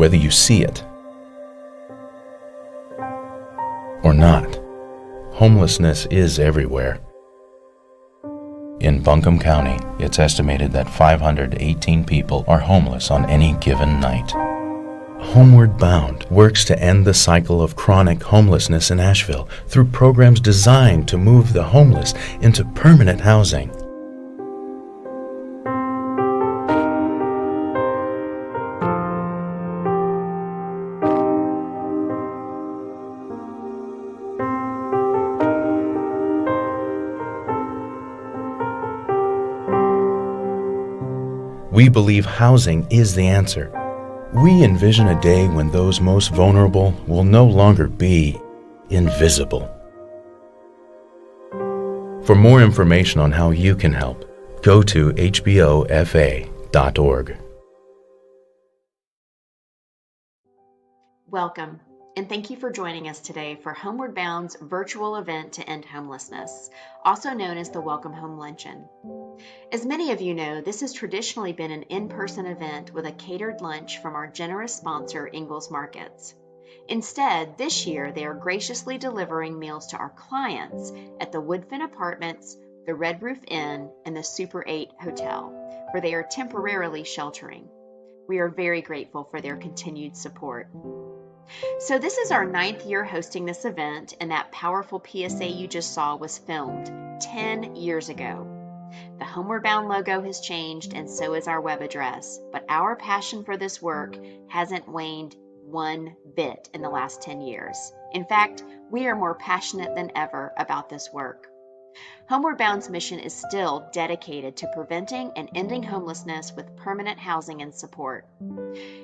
whether you see it or not. Homelessness is everywhere. In Buncombe County, it's estimated that 518 people are homeless on any given night. Homeward Bound works to end the cycle of chronic homelessness in Asheville through programs designed to move the homeless into permanent housing. We believe housing is the answer. We envision a day when those most vulnerable will no longer be invisible. For more information on how you can help, go to hbofa.org. Welcome, and thank you for joining us today for Homeward Bound's virtual event to end homelessness, also known as the Welcome Home Luncheon. As many of you know, this has traditionally been an in-person event with a catered lunch from our generous sponsor, Ingalls Markets. Instead, this year, they are graciously delivering meals to our clients at the Woodfin Apartments, the Red Roof Inn, and the Super 8 Hotel, where they are temporarily sheltering. We are very grateful for their continued support. So this is our 9th year hosting this event, and that powerful PSA you just saw was filmed 10 years ago. The Homeward Bound logo has changed, and so has our web address, but our passion for this work hasn't waned one bit in the last 10 years. In fact, we are more passionate than ever about this work. Homeward Bound's mission is still dedicated to preventing and ending homelessness with permanent housing and support.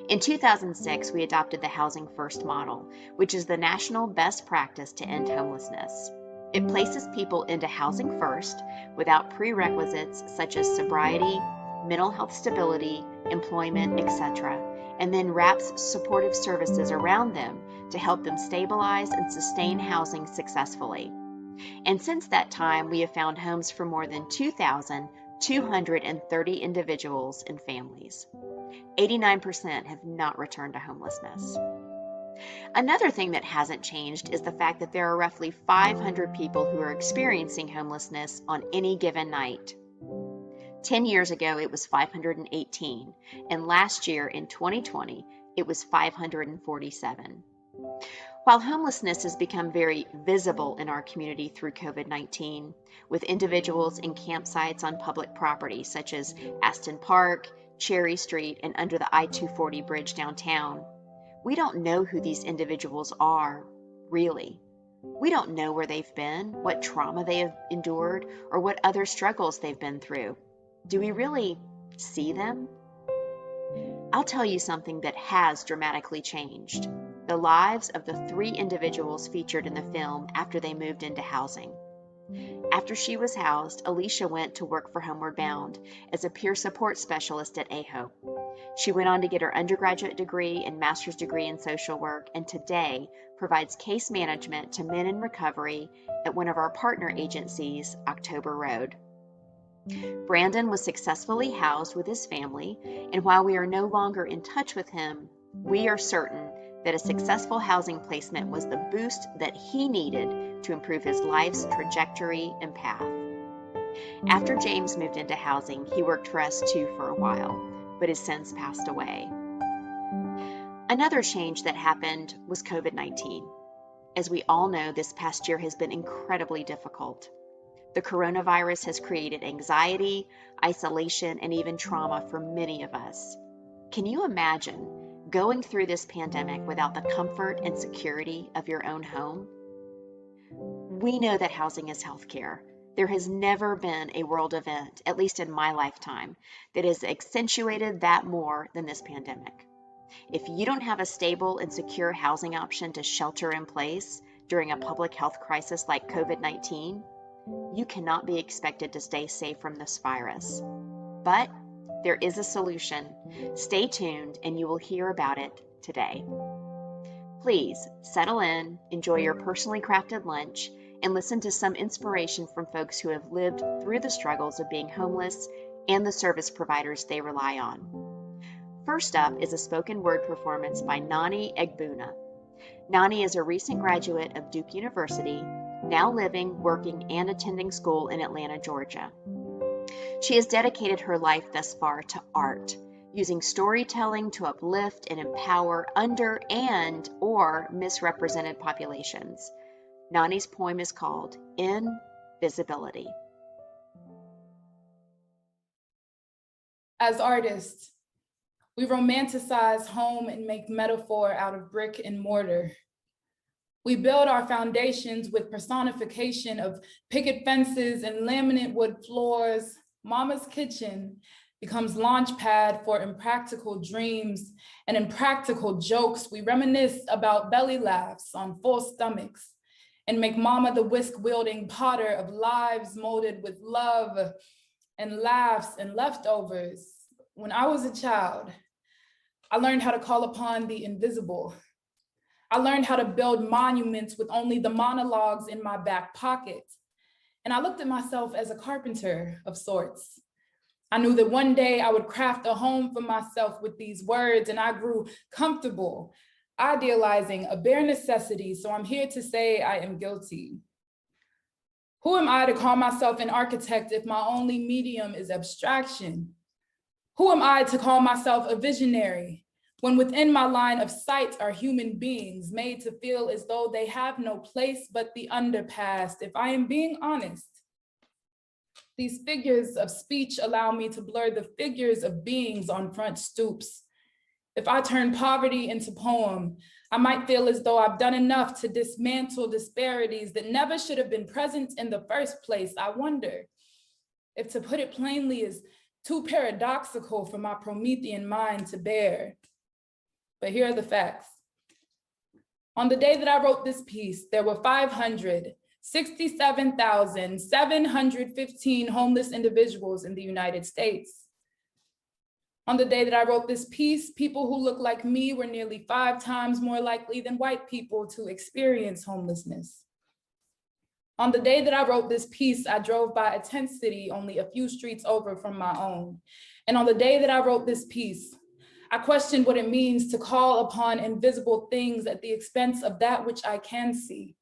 In 2006, we adopted the Housing First model, which is the national best practice to end homelessness. It places people into housing first without prerequisites such as sobriety, mental health stability, employment, etc., and then wraps supportive services around them to help them stabilize and sustain housing successfully. And since that time, we have found homes for more than 2,230 individuals and families. 89% have not returned to homelessness. Another thing that hasn't changed is the fact that there are roughly 500 people who are experiencing homelessness on any given night. 10 years ago, it was 518, and last year in 2020, it was 547. While homelessness has become very visible in our community through COVID-19, with individuals in campsites on public property such as Aston Park, Cherry Street, and under the I-240 bridge downtown, we don't know who these individuals are, really. We don't know where they've been, what trauma they have endured, or what other struggles they've been through. Do we really see them? I'll tell you something that has dramatically changed: the lives of the 3 individuals featured in the film after they moved into housing. After she was housed, Alicia went to work for Homeward Bound as a peer support specialist at AHO. She went on to get her undergraduate degree and master's degree in social work, and today provides case management to men in recovery at one of our partner agencies, October Road. Brandon was successfully housed with his family, and while we are no longer in touch with him, we are certain that a successful housing placement was the boost that he needed to improve his life's trajectory and path. After James moved into housing, he worked for us too for a while, but has since passed away. Another change that happened was COVID-19. As we all know, this past year has been incredibly difficult. The coronavirus has created anxiety, isolation, and even trauma for many of us. Can you imagine going through this pandemic without the comfort and security of your own home? We know that housing is healthcare. There has never been a world event, at least in my lifetime, that has accentuated that more than this pandemic. If you don't have a stable and secure housing option to shelter in place during a public health crisis like COVID-19, you cannot be expected to stay safe from this virus. But there is a solution. Stay tuned and you will hear about it today. Please settle in, enjoy your personally crafted lunch, and listen to some inspiration from folks who have lived through the struggles of being homeless and the service providers they rely on. First up is a spoken word performance by Nonnie Egbuna. Nonnie is a recent graduate of Duke University, now living, working, and attending school in Atlanta, Georgia. She has dedicated her life thus far to art, using storytelling to uplift and empower under and or misrepresented populations. Nonnie's poem is called Invisibility. As artists, we romanticize home and make metaphor out of brick and mortar. We build our foundations with personification of picket fences and laminate wood floors. Mama's kitchen becomes launch pad for impractical dreams and impractical jokes. We reminisce about belly laughs on full stomachs and make mama the whisk-wielding potter of lives molded with love and laughs and leftovers. When I was a child, I learned how to call upon the invisible. I learned how to build monuments with only the monologues in my back pocket. And I looked at myself as a carpenter of sorts. I knew that one day I would craft a home for myself with these words, and I grew comfortable, idealizing a bare necessity. So I'm here to say I am guilty. Who am I to call myself an architect if my only medium is abstraction? Who am I to call myself a visionary when within my line of sight are human beings made to feel as though they have no place but the underpass? If I am being honest, these figures of speech allow me to blur the figures of beings on front stoops. If I turn poverty into poem, I might feel as though I've done enough to dismantle disparities that never should have been present in the first place. I wonder if, to put it plainly, is too paradoxical for my Promethean mind to bear. But here are the facts. On the day that I wrote this piece, there were 567,715 homeless individuals in the United States. On the day that I wrote this piece, people who look like me were nearly 5 times more likely than white people to experience homelessness. On the day that I wrote this piece, I drove by a tent city only a few streets over from my own. And on the day that I wrote this piece, I questioned what it means to call upon invisible things at the expense of that which I can see,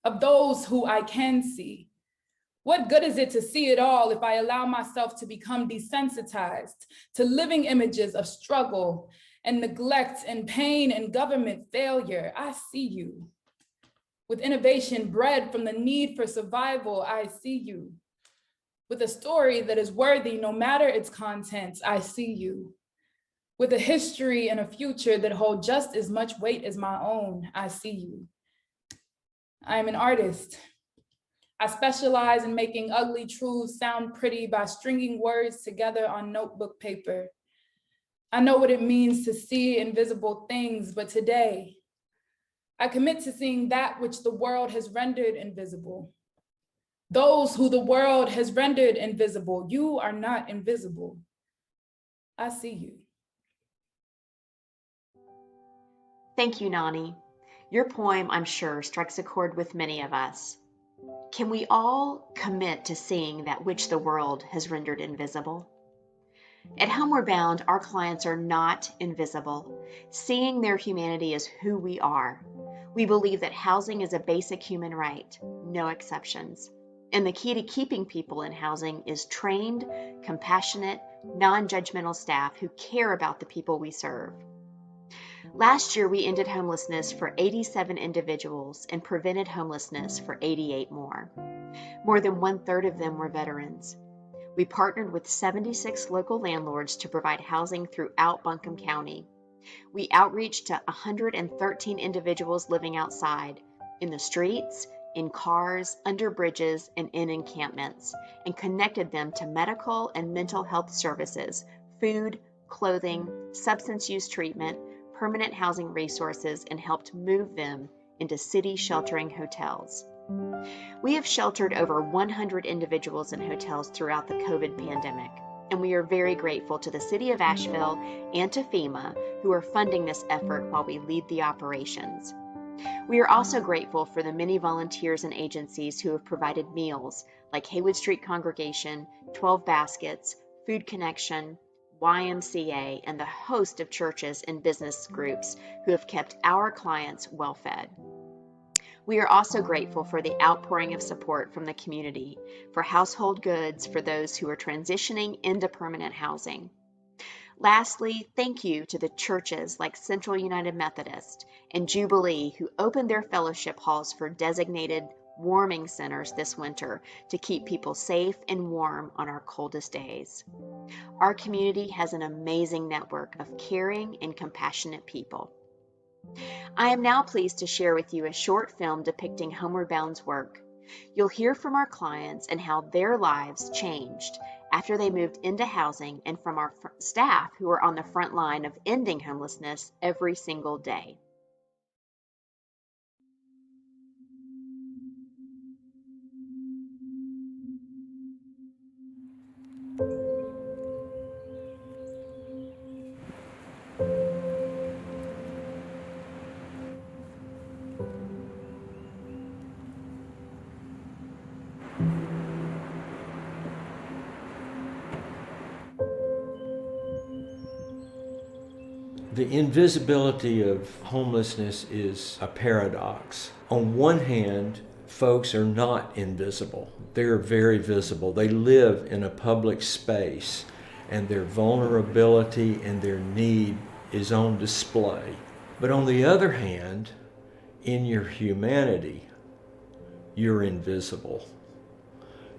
of those who I can see. What good is it to see it all if I allow myself to become desensitized to living images of struggle and neglect and pain and government failure? I see you. With innovation bred from the need for survival, I see you. With a story that is worthy no matter its contents, I see you. With a history and a future that hold just as much weight as my own, I see you. I am an artist. I specialize in making ugly truths sound pretty by stringing words together on notebook paper. I know what it means to see invisible things, but today, I commit to seeing that which the world has rendered invisible. Those who the world has rendered invisible, you are not invisible. I see you. Thank you, Nonnie. Your poem, I'm sure, strikes a chord with many of us. Can we all commit to seeing that which the world has rendered invisible? At Homeward Bound, our clients are not invisible. Seeing their humanity is who we are. We believe that housing is a basic human right, no exceptions. And the key to keeping people in housing is trained, compassionate, non-judgmental staff who care about the people we serve. Last year, we ended homelessness for 87 individuals and prevented homelessness for 88 more. More than 1/3 of them were veterans. We partnered with 76 local landlords to provide housing throughout Buncombe County. We outreached to 113 individuals living outside, in the streets, in cars, under bridges, and in encampments, and connected them to medical and mental health services, food, clothing, substance use treatment, permanent housing resources, and helped move them into city sheltering hotels. We have sheltered over 100 individuals in hotels throughout the COVID pandemic, and we are very grateful to the City of Asheville and to FEMA, who are funding this effort while we lead the operations. We are also grateful for the many volunteers and agencies who have provided meals, like Haywood Street Congregation, 12 Baskets, Food Connection, YMCA, and the host of churches and business groups who have kept our clients well fed. We are also grateful for the outpouring of support from the community for household goods for those who are transitioning into permanent housing. Lastly, thank you to the churches like Central United Methodist and Jubilee who opened their fellowship halls for designated warming centers this winter to keep people safe and warm on our coldest days. Our community has an amazing network of caring and compassionate people. I am now pleased to share with you a short film depicting Homeward Bound's work. You'll hear from our clients and how their lives changed after they moved into housing, and from our staff who are on the front line of ending homelessness every single day. The invisibility of homelessness is a paradox. On one hand, folks are not invisible. They're very visible. They live in a public space, and their vulnerability and their need is on display. But on the other hand, in your humanity, you're invisible.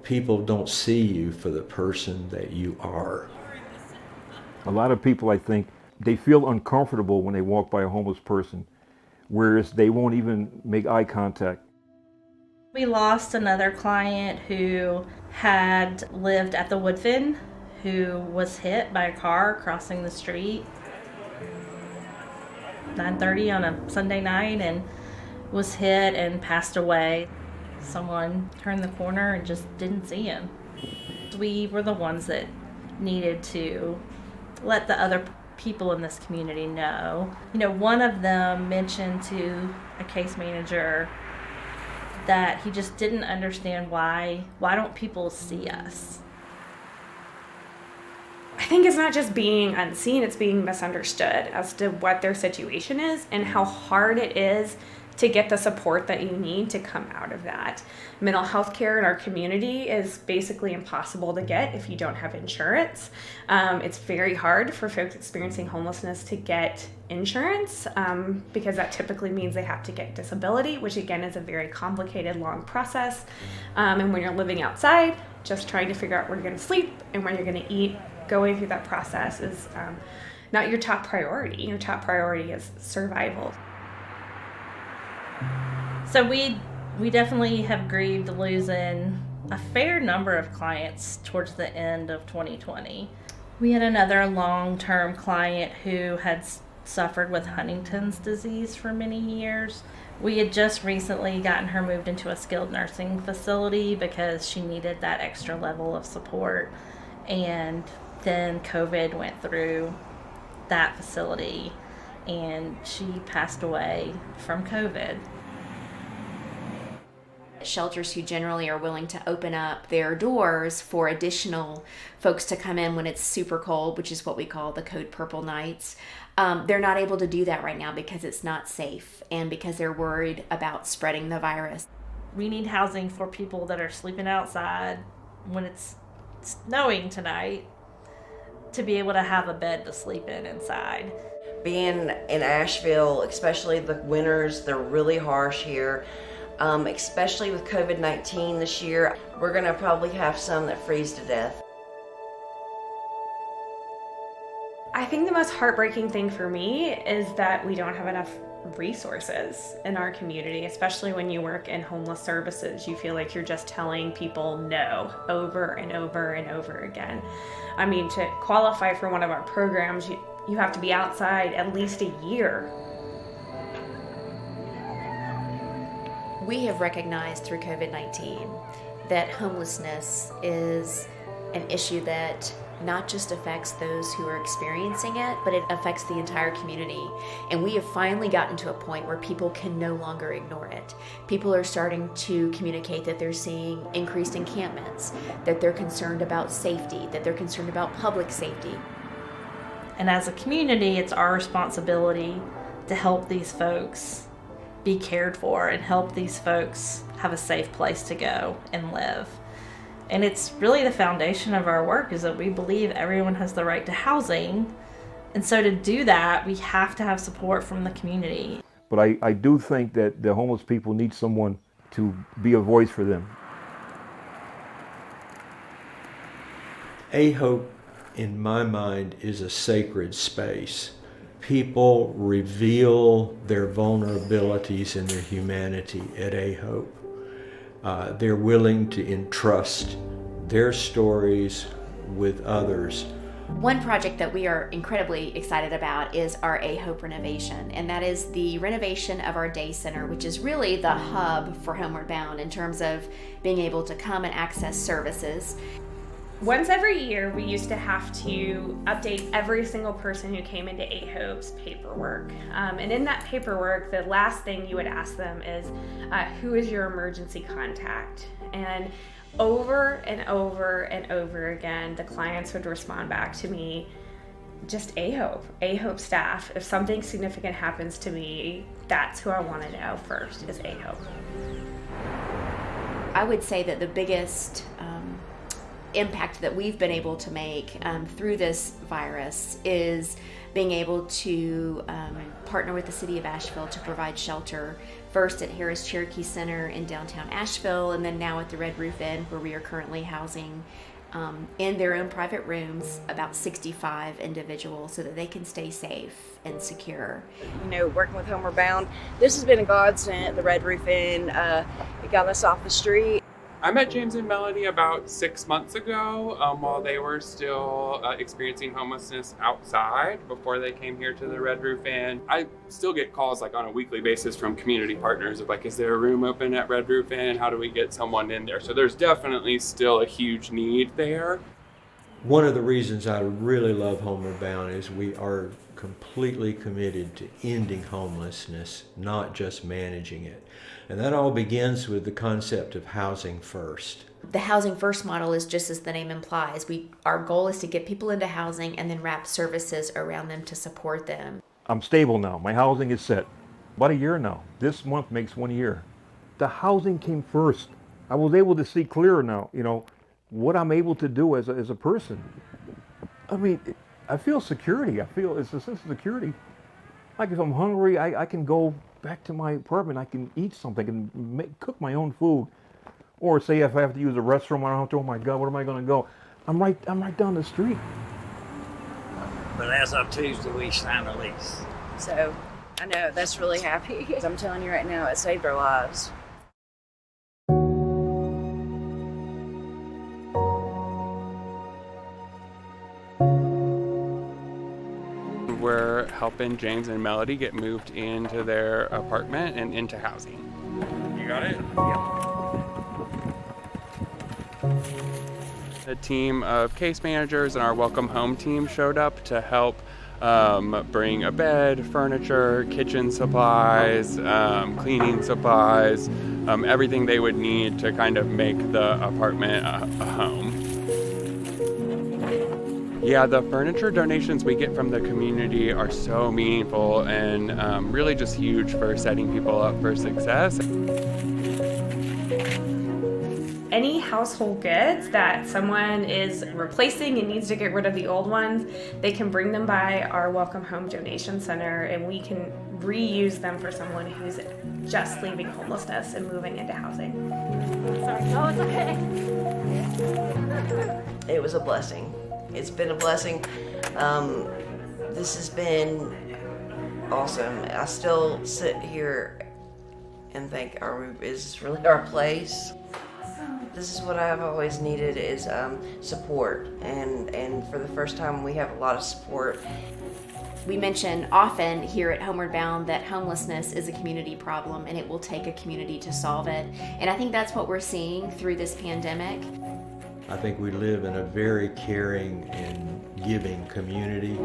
People don't see you for the person that you are. A lot of people, I think, they feel uncomfortable when they walk by a homeless person, whereas they won't even make eye contact. We lost another client who had lived at the Woodfin, who was hit by a car crossing the street 9:30 on a Sunday night and was hit and passed away. Someone turned the corner and just didn't see him. We were the ones that needed to let the other people in this community know. One of them mentioned to a case manager that he just didn't understand why don't people see us? I think it's not just being unseen, it's being misunderstood as to what their situation is and how hard it is to get the support that you need to come out of that. Mental health care in our community is basically impossible to get if you don't have insurance. It's very hard for folks experiencing homelessness to get insurance because that typically means they have to get disability, which again is a very complicated, long process. And when you're living outside, just trying to figure out where you're gonna sleep and where you're gonna eat, going through that process is not your top priority. Your top priority is survival. So we definitely have grieved losing a fair number of clients towards the end of 2020. We had another long-term client who had suffered with Huntington's disease for many years. We had just recently gotten her moved into a skilled nursing facility because she needed that extra level of support. And then COVID went through that facility and she passed away from COVID. Shelters who generally are willing to open up their doors for additional folks to come in when it's super cold, which is what we call the Code Purple nights. They're not able to do that right now because it's not safe and because they're worried about spreading the virus. We need housing for people that are sleeping outside when it's snowing tonight to be able to have a bed to sleep in inside. Being in Asheville, especially the winters, they're really harsh here. Especially with COVID-19 this year, we're going to probably have some that freeze to death. I think the most heartbreaking thing for me is that we don't have enough resources in our community, especially when you work in homeless services. You feel like you're just telling people no over and over and over again. I mean, to qualify for one of our programs, you have to be outside at least a year. We have recognized through COVID-19 that homelessness is an issue that not just affects those who are experiencing it, but it affects the entire community. And we have finally gotten to a point where people can no longer ignore it. People are starting to communicate that they're seeing increased encampments, that they're concerned about safety, that they're concerned about public safety. And as a community, it's our responsibility to help these folks be cared for and help these folks have a safe place to go and live. And it's really the foundation of our work, is that we believe everyone has the right to housing. And so to do that, we have to have support from the community. But I do think that the homeless people need someone to be a voice for them. A Hope, in my mind, is a sacred space. People reveal their vulnerabilities and their humanity at A Hope. They're willing to entrust their stories with others. One project that we are incredibly excited about is our A Hope renovation, and that is the renovation of our day center, which is really the hub for Homeward Bound in terms of being able to come and access services. Once every year, we used to have to update every single person who came into A Hope's paperwork. And in that paperwork, the last thing you would ask them is, who is your emergency contact? And over and over and over again, the clients would respond back to me, just A Hope staff. If something significant happens to me, that's who I want to know first, is A Hope. I would say that the biggest impact that we've been able to make through this virus is being able to partner with the city of Asheville to provide shelter, first at Harris Cherokee Center in downtown Asheville, and then now at the Red Roof Inn, where we are currently housing in their own private rooms about 65 individuals so that they can stay safe and secure. You know, working with Homeward Bound, this has been a godsend. The Red Roof Inn, it got us off the street. I met James and Melody about 6 months ago while they were still experiencing homelessness outside before they came here to the Red Roof Inn. I still get calls like on a weekly basis from community partners of like, is there a room open at Red Roof Inn? How do we get someone in there? So there's definitely still a huge need there. One of the reasons I really love Homeward Bound is we are completely committed to ending homelessness, not just managing it. And that all begins with the concept of housing first. The housing first model is just as the name implies. Our goal is to get people into housing and then wrap services around them to support them. I'm stable now. My housing is set. About a year now. This month makes 1 year. The housing came first. I was able to see clearer now, you know, what I'm able to do as a person. I mean, I feel security. I feel it's a sense of security. Like if I'm hungry, I can go back to my apartment. I can eat something and cook my own food. Or say if I have to use a restroom, I don't have to, oh my God, where am I going to go? I'm right down the street. But as of Tuesday, we signed a lease. So I know that's really happy. I'm telling you right now, it saved our lives. We're helping James and Melody get moved into their apartment and into housing. You got it? Yep. A team of case managers and our Welcome Home team showed up to help bring a bed, furniture, kitchen supplies, cleaning supplies, everything they would need to kind of make the apartment a home. Yeah, the furniture donations we get from the community are so meaningful and really just huge for setting people up for success. Any household goods that someone is replacing and needs to get rid of the old ones, they can bring them by our Welcome Home Donation Center and we can reuse them for someone who's just leaving homelessness and moving into housing. Sorry, no, it's okay. It was a blessing. It's been a blessing. This has been awesome. I still sit here and think, is this really our place? This is what I've always needed is support, and for the first time we have a lot of support. We mention often here at Homeward Bound that homelessness is a community problem and it will take a community to solve it. And I think that's what we're seeing through this pandemic. I think we live in a very caring and giving community.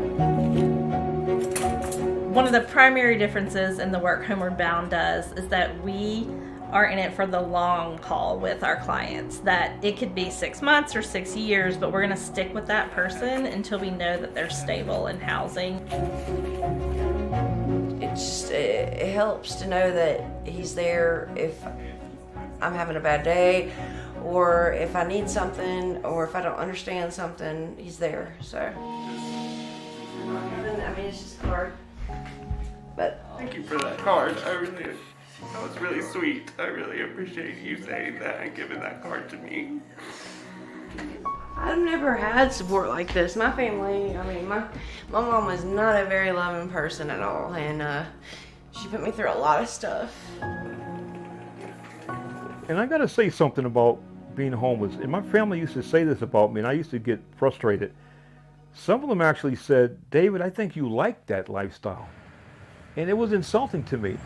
One of the primary differences in the work Homeward Bound does is that we are in it for the long haul with our clients, that it could be 6 months or 6 years, but we're going to stick with that person until we know that they're stable in housing. It helps to know that he's there if I'm having a bad day, or if I need something, or if I don't understand something, he's there. So, I mean, it's just hard. But Thank you for that card. That was really sweet. I really appreciate you saying that and giving that card to me. I've never had support like this. My family, I mean, my mom was not a very loving person at all, and she put me through a lot of stuff. And I gotta say something about being homeless. And my family used to say this about me, and I used to get frustrated. Some of them actually said, "David, I think you like that lifestyle." And it was insulting to me.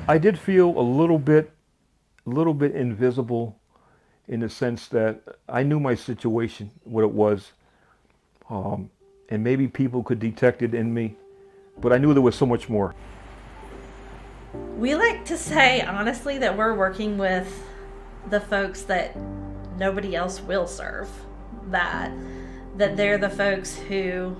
I did feel a little bit invisible, in the sense that I knew my situation, what it was, and maybe people could detect it in me, but I knew there was so much more. We like to say, honestly, that we're working with the folks that nobody else will serve, that they're the folks who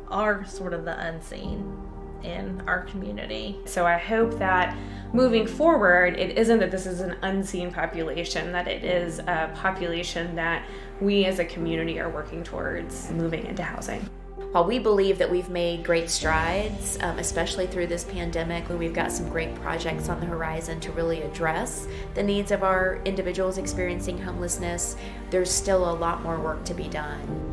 are sort of the unseen in our community. So I hope that moving forward, it isn't that this is an unseen population, that it is a population that we as a community are working towards moving into housing. While we believe that we've made great strides, especially through this pandemic, where we've got some great projects on the horizon to really address the needs of our individuals experiencing homelessness, there's still a lot more work to be done.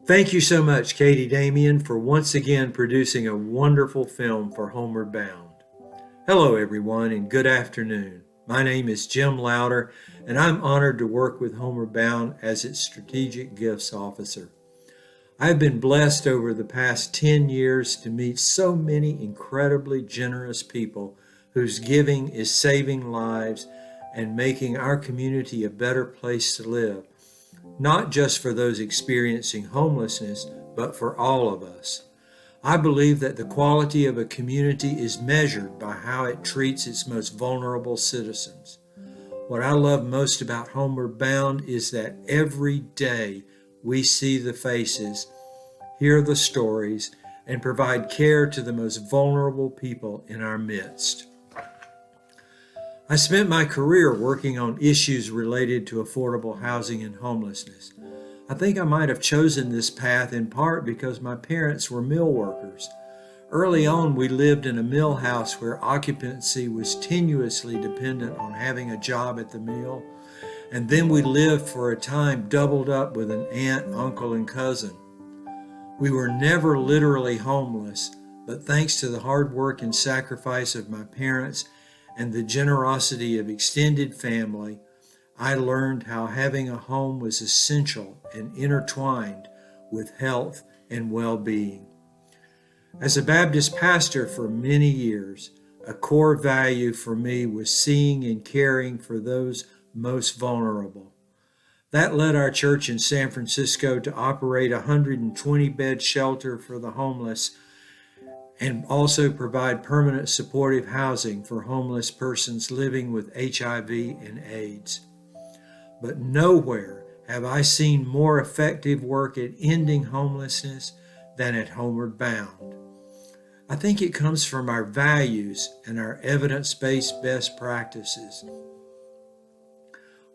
Thank you so much, Katie Damien, for once again producing a wonderful film for Homeward Bound. Hello, everyone, and good afternoon. My name is Jim Louder, and I'm honored to work with Homeward Bound as its Strategic Gifts Officer. I've been blessed over the past 10 years to meet so many incredibly generous people whose giving is saving lives and making our community a better place to live. Not just for those experiencing homelessness, but for all of us. I believe that the quality of a community is measured by how it treats its most vulnerable citizens. What I love most about Homeward Bound is that every day we see the faces, hear the stories, and provide care to the most vulnerable people in our midst. I spent my career working on issues related to affordable housing and homelessness. I think I might have chosen this path in part because my parents were mill workers. Early on, we lived in a mill house where occupancy was tenuously dependent on having a job at the mill, and then we lived for a time doubled up with an aunt, uncle, and cousin. We were never literally homeless, but thanks to the hard work and sacrifice of my parents and the generosity of extended family, I learned how having a home was essential and intertwined with health and well-being. As a Baptist pastor for many years, a core value for me was seeing and caring for those most vulnerable. That led our church in San Francisco to operate a 120-bed shelter for the homeless and also provide permanent supportive housing for homeless persons living with HIV and AIDS. But nowhere have I seen more effective work at ending homelessness than at Homeward Bound. I think it comes from our values and our evidence-based best practices.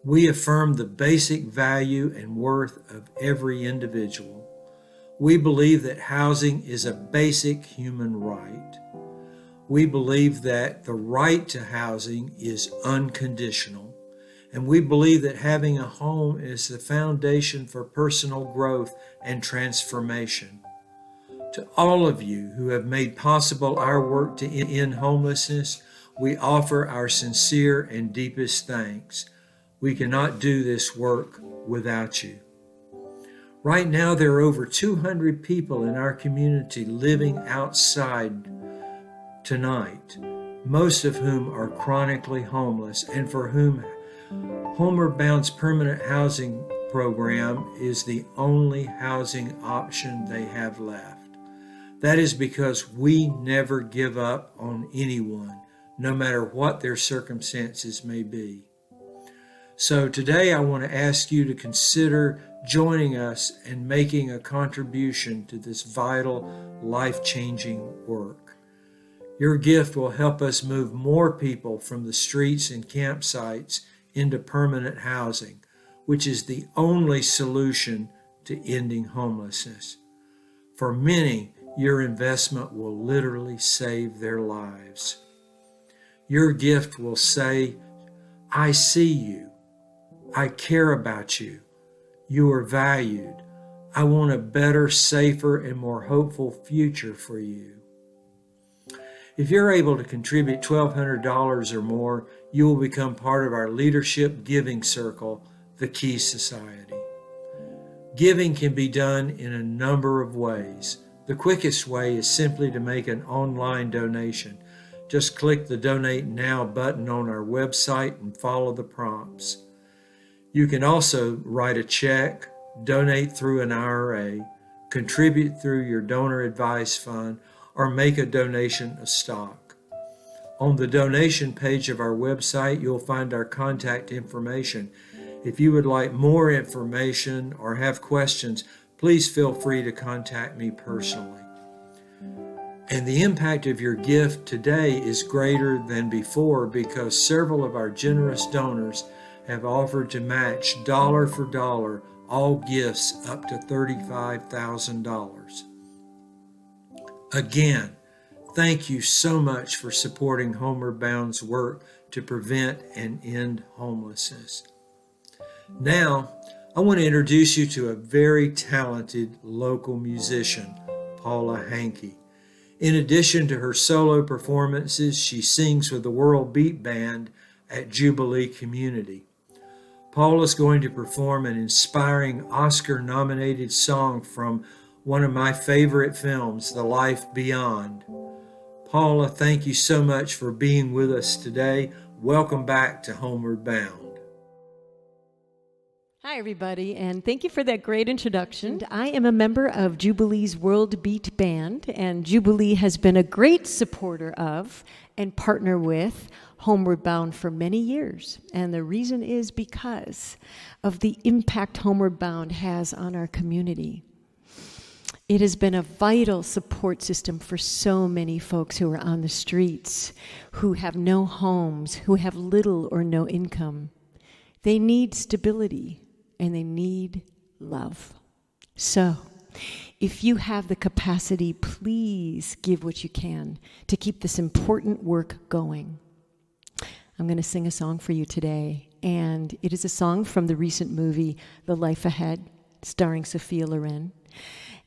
We affirm the basic value and worth of every individual. We believe that housing is a basic human right. We believe that the right to housing is unconditional. And we believe that having a home is the foundation for personal growth and transformation. To all of you who have made possible our work to end homelessness, we offer our sincere and deepest thanks. We cannot do this work without you. Right now, there are over 200 people in our community living outside tonight, most of whom are chronically homeless and for whom Homeward Bound's permanent housing program is the only housing option they have left. That is because we never give up on anyone, no matter what their circumstances may be. So today I want to ask you to consider joining us and making a contribution to this vital, life-changing work. Your gift will help us move more people from the streets and campsites into permanent housing, which is the only solution to ending homelessness. For many, your investment will literally save their lives. Your gift will say, I see you. I care about you. You are valued. I want a better, safer, and more hopeful future for you. If you're able to contribute $1,200 or more, you will become part of our leadership giving circle, the Key Society. Giving can be done in a number of ways. The quickest way is simply to make an online donation. Just click the Donate Now button on our website and follow the prompts. You can also write a check, donate through an IRA, contribute through your donor advised fund, or make a donation of stock. On the donation page of our website, you'll find our contact information. If you would like more information or have questions, please feel free to contact me personally. And the impact of your gift today is greater than before because several of our generous donors have offered to match dollar for dollar all gifts up to $35,000. Again, thank you so much for supporting Homeward Bound's work to prevent and end homelessness. Now, I want to introduce you to a very talented local musician, Paula Hanke. In addition to her solo performances, she sings with the World Beat Band at Jubilee Community. Paula is going to perform an inspiring Oscar-nominated song from one of my favorite films, The Life Beyond. Paula, thank you so much for being with us today. Welcome back to Homeward Bound. Hi, everybody, and thank you for that great introduction. I am a member of Jubilee's World Beat Band, and Jubilee has been a great supporter of and partner with Homeward Bound for many years. And the reason is because of the impact Homeward Bound has on our community. It has been a vital support system for so many folks who are on the streets, who have no homes, who have little or no income. They need stability and they need love. So, if you have the capacity, please give what you can to keep this important work going. I'm going to sing a song for you today, and it is a song from the recent movie, The Life Ahead, starring Sophia Loren.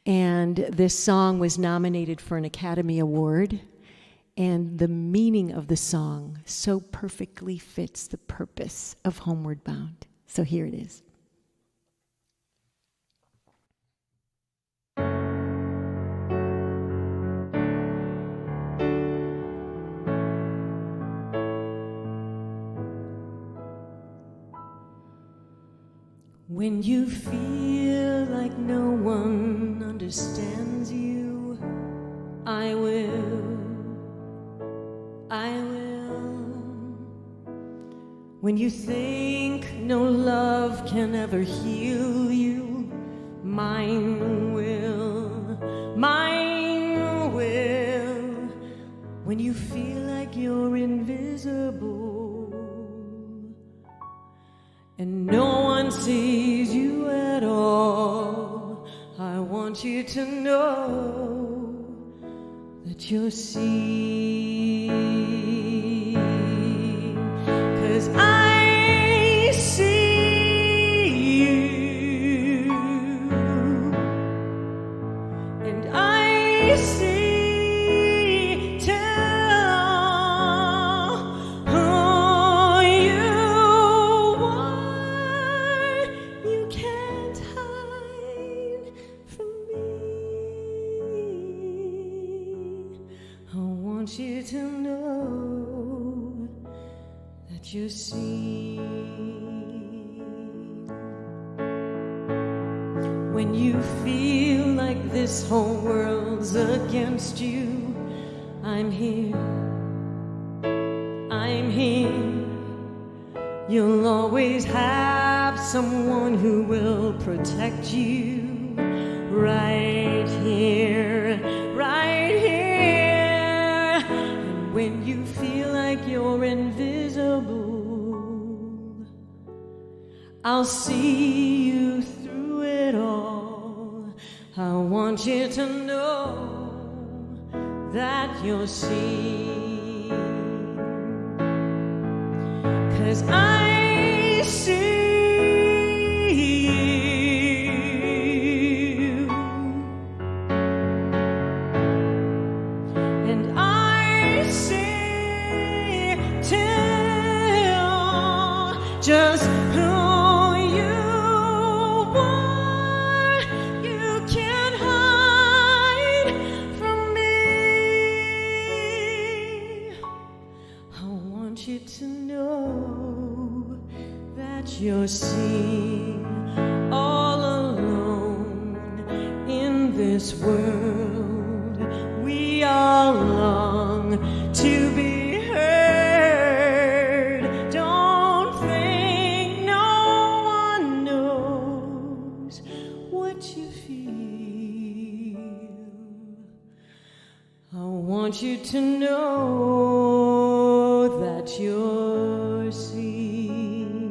And this song was nominated for an Academy Award, and the meaning of the song so perfectly fits the purpose of Homeward Bound. So here it is. When you feel like no one understands you, I will. When you think no love can ever heal you, mine will. When you feel like you're invisible, and no one sees you at all. I want you to know that you're seen, 'cause I see you, and I see too who you are. You can't hide from me. I want you to know that you're seen. When you feel like this whole world's against you, I'm here. I'm here. You'll always have someone who will protect you. Right here, right here. And when you feel like you're invisible, I'll see you through it all. I want you to know that you're seen, 'cause I see you, and I see too just who you are. You can't hide from me. I want you to know that you're seen all alone in this world. We all long to be heard. Don't think no one knows what you feel. I want you to know that you're seen,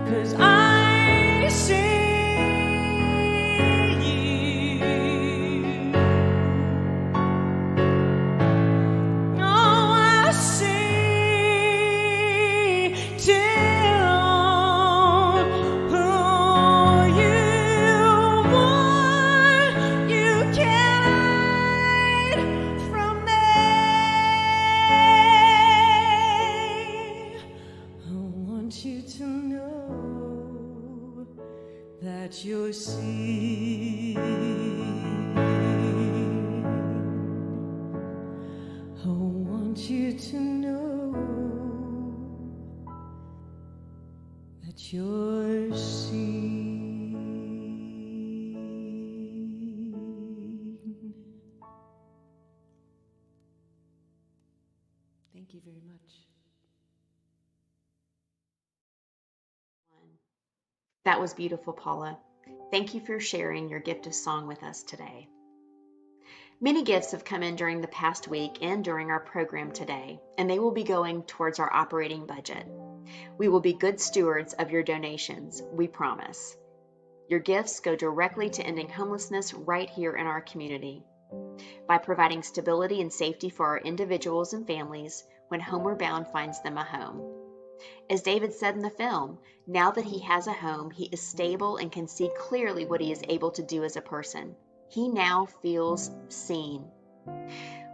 'cause I see you. Oh, I see too who you are. You can't hide from me. I want you to know that you're seen. I want you to know that you're seen. Thank you very much. That was beautiful, Paula. Thank you for sharing your gift of song with us today. Many gifts have come in during the past week and during our program today, and they will be going towards our operating budget. We will be good stewards of your donations, we promise. Your gifts go directly to ending homelessness right here in our community by providing stability and safety for our individuals and families when Homeward Bound finds them a home. As David said in the film, now that he has a home, he is stable and can see clearly what he is able to do as a person. He now feels seen.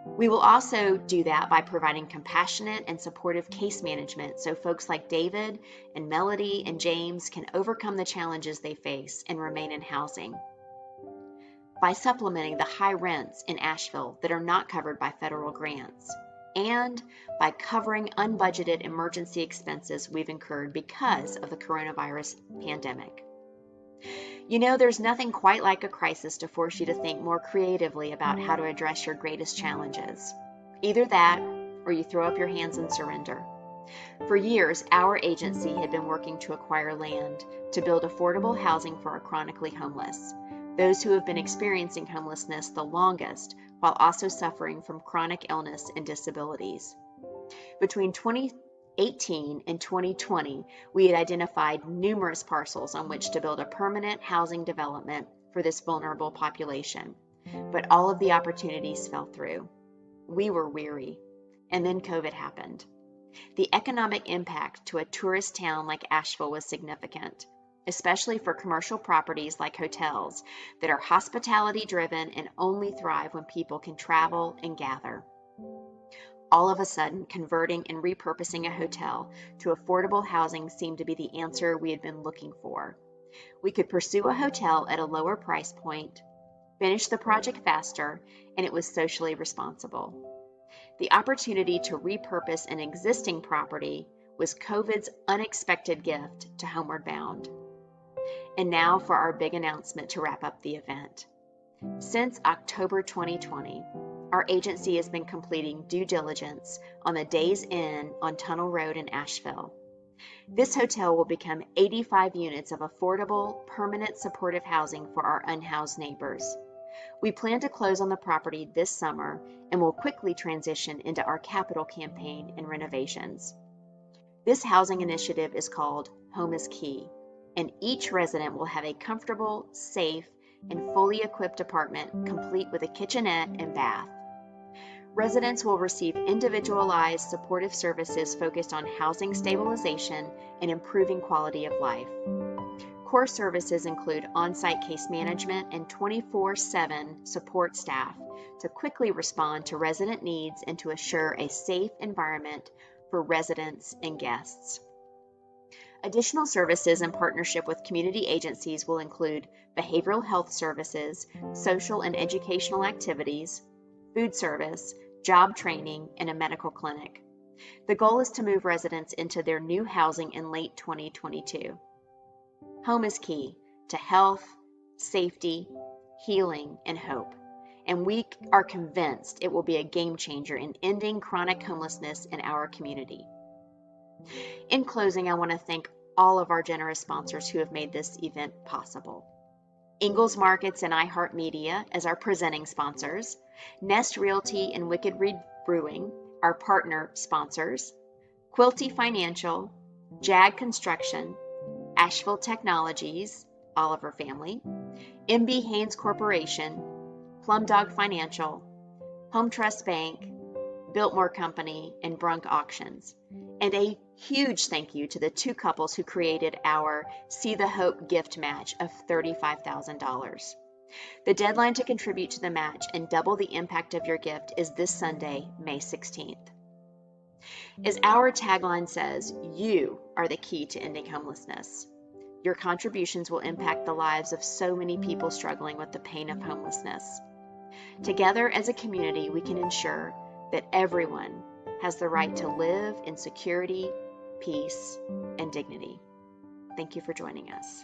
We will also do that by providing compassionate and supportive case management so folks like David and Melody and James can overcome the challenges they face and remain in housing. By supplementing the high rents in Asheville that are not covered by federal grants, and by covering unbudgeted emergency expenses we've incurred because of the coronavirus pandemic. You know, there's nothing quite like a crisis to force you to think more creatively about how to address your greatest challenges. Either that, or you throw up your hands and surrender. For years, our agency had been working to acquire land to build affordable housing for our chronically homeless, those who have been experiencing homelessness the longest while also suffering from chronic illness and disabilities. Between 18 in 2020, we had identified numerous parcels on which to build a permanent housing development for this vulnerable population, but all of the opportunities fell through. We were weary, and then COVID happened. The economic impact to a tourist town like Asheville was significant, especially for commercial properties like hotels that are hospitality driven and only thrive when people can travel and gather. All of a sudden, converting and repurposing a hotel to affordable housing seemed to be the answer we had been looking for. We could pursue a hotel at a lower price point, finish the project faster, and it was socially responsible. The opportunity to repurpose an existing property was COVID's unexpected gift to Homeward Bound. And now for our big announcement to wrap up the event. Since October 2020, our agency has been completing due diligence on the Days Inn on Tunnel Road in Asheville. This hotel will become 85 units of affordable, permanent supportive housing for our unhoused neighbors. We plan to close on the property this summer and will quickly transition into our capital campaign and renovations. This housing initiative is called Home is Key, and each resident will have a comfortable, safe, and fully equipped apartment complete with a kitchenette and bath. Residents will receive individualized supportive services focused on housing stabilization and improving quality of life. Core services include on-site case management and 24/7 support staff to quickly respond to resident needs and to assure a safe environment for residents and guests. Additional services in partnership with community agencies will include behavioral health services, social and educational activities, food service, job training, and a medical clinic. The goal is to move residents into their new housing in late 2022. Home is key to health, safety, healing, and hope, and we are convinced it will be a game changer in ending chronic homelessness in our community. In closing, I want to thank all of our generous sponsors who have made this event possible. Ingalls Markets and iHeartMedia as our presenting sponsors, Nest Realty and Wicked Reed Brewing, our partner sponsors, Quilty Financial, Jag Construction, Asheville Technologies, Oliver Family, MB Haynes Corporation, Plum Dog Financial, Home Trust Bank, Biltmore Company, and Brunk Auctions. And a huge thank you to the two couples who created our See the Hope gift match of $35,000. The deadline to contribute to the match and double the impact of your gift is this Sunday, May 16th. As our tagline says, you are the key to ending homelessness. Your contributions will impact the lives of so many people struggling with the pain of homelessness. Together as a community, we can ensure that everyone has the right to live in security, peace, and dignity. Thank you for joining us.